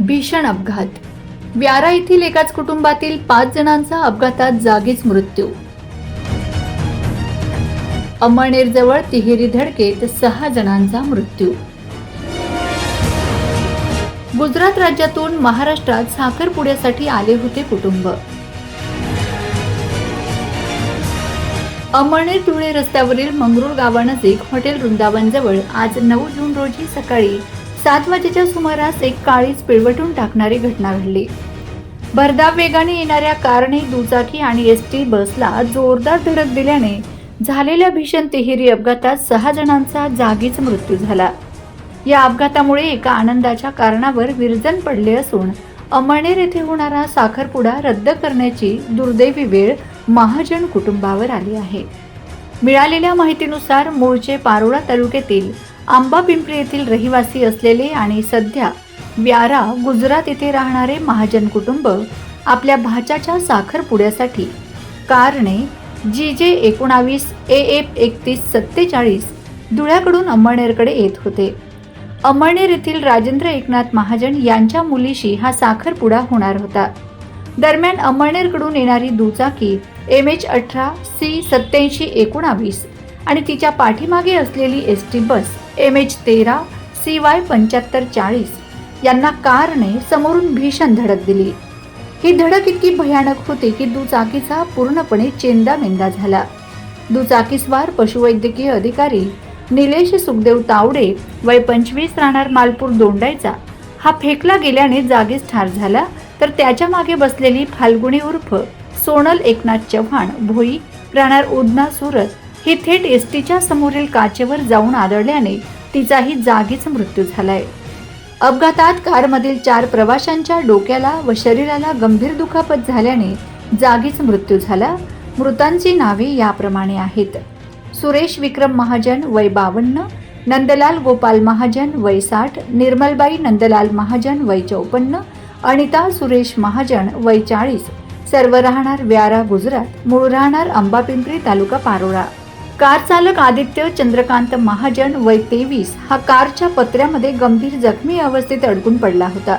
भीषण अपघात. व्यारा येथील एकाच कुटुंबातील 5 जणांचा अपघातात जागीच मृत्यू. अमळनेर जवळ तिहेरी धडकेत 6 जणांचा मृत्यू. गुजरात राज्यातून महाराष्ट्रात साखरपुड्यासाठी आले होते कुटुंब. अमळनेर धुळे रस्त्यावरील मंगरूळ गावानजीक हॉटेल वृंदावन जवळ आज 9 जून रोजी सकाळी 7 वाजेच्या सुमारास एक काळीज पिळवटून टाकणारी घटना घडली. भरधाव वेगाने येणाऱ्या कारने दुचाकी आणि एसटी बसला जोरदार धडक दिल्याने झालेल्या भीषण तिहेरी अपघातात 6 जणांचा जागीच मृत्यू झाला. या अपघातामुळे एका आनंदाच्या कारणावर विरजण पडले असून अमळनेर येथे होणारा साखरपुडा रद्द करण्याची दुर्दैवी वेळ महाजन कुटुंबावर आली आहे. मिळालेल्या माहितीनुसार मूळचे पारोळा तालुक्यातील आंबा पिंपरी येथील रहिवासी असलेले आणि सध्या व्यारा गुजरात येथे राहणारे महाजन कुटुंब आपल्या भाच्याच्या साखरपुड्यासाठी कारने GJ 19 AF 3147 धुळ्याकडून अमळनेरकडे येत होते. अमळनेर येथील राजेंद्र एकनाथ महाजन यांच्या मुलीशी हा साखरपुडा होणार होता. दरम्यान अमळनेरकडून येणारी दुचाकी MH 18 C 8719 आणि तिच्या पाठीमागे असलेली एसटी बस MH 13 CY 7540 यांना कारने समोरून भीषण धडक दिली. ही धडक इतकी भयानक होती की दुचाकीचा पूर्णपणे चेंदामेंदा झाला. दुचाकीस्वार पशुवैद्यकीय अधिकारी निलेश सुखदेव तावडे वय 25 राहणार मालपूर दोंडाईचा हा फेकला गेल्याने जागीच ठार झाला, तर त्याच्या मागे बसलेली फाल्गुनी उर्फ सोनल एकनाथ चव्हाण भोई राहणार उधना सुरत ही थेट एसटीच्या समोरील काचेवर जाऊन आदळल्याने तिचाही जागीच मृत्यू झालाय. अपघातात कारमधील 4 प्रवाशांच्या डोक्याला व शरीराला गंभीर दुखापत झाल्याने जागीच मृत्यू झाला. मृतांची नावे याप्रमाणे आहेत: सुरेश विक्रम महाजन वय 52, नंदलाल गोपाल महाजन वय 60, निर्मलबाई नंदलाल महाजन वय 54, अनिता सुरेश महाजन वय 40, सर्व राहणार व्यारा गुजरात, मूळ राहणार आंबा पिंपरी तालुका पारोळा. कार चालक आदित्य चंद्रकांत महाजन वय 23 हा कारच्या पत्र्यामध्ये गंभीर जखमी अवस्थेत अडकून पडला होता.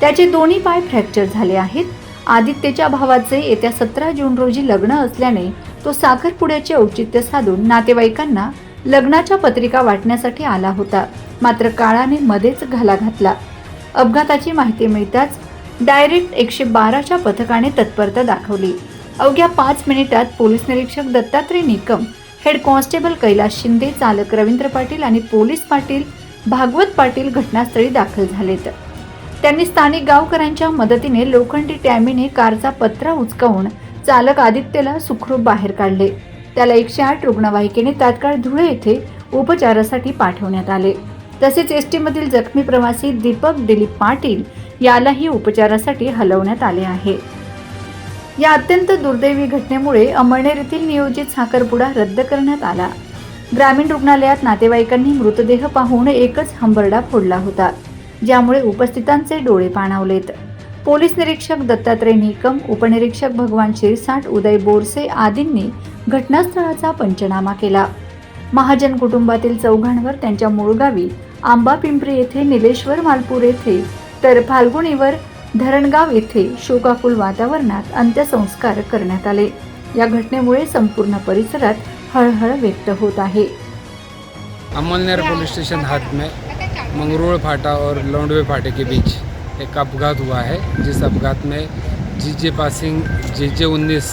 त्याचे दोन्ही पाय फ्रॅक्चर झाले आहेत. आदित्यच्या भावाचे येत्या 17 जून रोजी लग्न असल्याने तो साखरपुड्याचे औचित्य साधून नातेवाईकांना लग्नाच्या पत्रिका वाटण्यासाठी आला होता, मात्र काळाने मध्येच घाला घातला. अपघाताची माहिती मिळताच डायरेक्ट 112च्या पथकाने तत्परता दाखवली. अवघ्या 5 मिनिटात पोलीस निरीक्षक दत्तात्रय निकम, हेड कॉन्स्टेबल कैलास शिंदे, चालक रवींद्र पाटील आणि पोलीस पाटील भागवत पाटील घटनास्थळी दाखल झालेत. त्यांनी स्थानिक गावकऱ्यांच्या मदतीने लोखंडी टॅमीने कारचा पत्रा उचकावून चालक आदित्यला सुखरूप बाहेर काढले. त्याला 108 रुग्णवाहिकेने तात्काळ धुळे येथे उपचारासाठी पाठवण्यात आले. तसेच एसटी मधील जखमी प्रवासी दीपक दिलीप पाटील यालाही उपचारासाठी हलवण्यात आले आहे. या अत्यंत दुर्दैवी घटनेमुळे अमळनेर येथील नियोजित साखरपुडा रद्द करण्यात आला. ग्रामीण रुग्णालयात नातेवाईकांनी मृतदेह पाहून एकच हंबरडा फोडला होता, ज्यामुळे उपस्थितांचे डोळे पाणावलेत. पोलीस निरीक्षक दत्तात्रय निकम, उपनिरीक्षक भगवान शिरसाट, उदय बोरसे आदींनी घटनास्थळाचा पंचनामा केला. महाजन कुटुंबातील 4 जणांवर त्यांच्या मूळ गावी आंबा पिंपरी येथे, निलेश्वर मालपूर येथे तर फाल्गुनीवर धरणगाव येथे शोकाकुल वातावरणात अंत्यसंस्कार करण्यात आले. या घटनेमुळे संपूर्ण परिसरात हळहळ व्यक्त होत आहे. अमळनेर पुलिस स्टेशन हाथ में मंगरूळ फाटा और लौंडवे फाटे के बीच एक अपघात हुआ है, जिस अपघात में GJ पासिंग JJ 19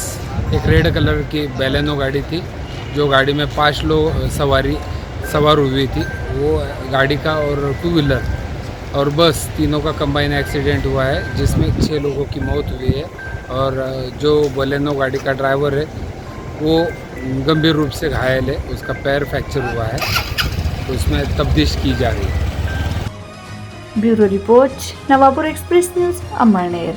एक रेड कलर की बेलेनो गाड़ी थी, जो गाड़ी में 5 लोग सवार हुई थी. वो गाड़ी का और 2 व्हीलर और बस तीनों का कंबाइन एक्सीडेंट हुआ है, जिसमें 6 लोगों की मौत हुई है. और जो बेलेनो गाड़ी का ड्राइवर है वो गंभीर रूप से घायल है, उसका पैर फ्रैक्चर हुआ है, तो उसमें तफ्तीश की जा रही है. Bureau report, Navapur express news, Amalner.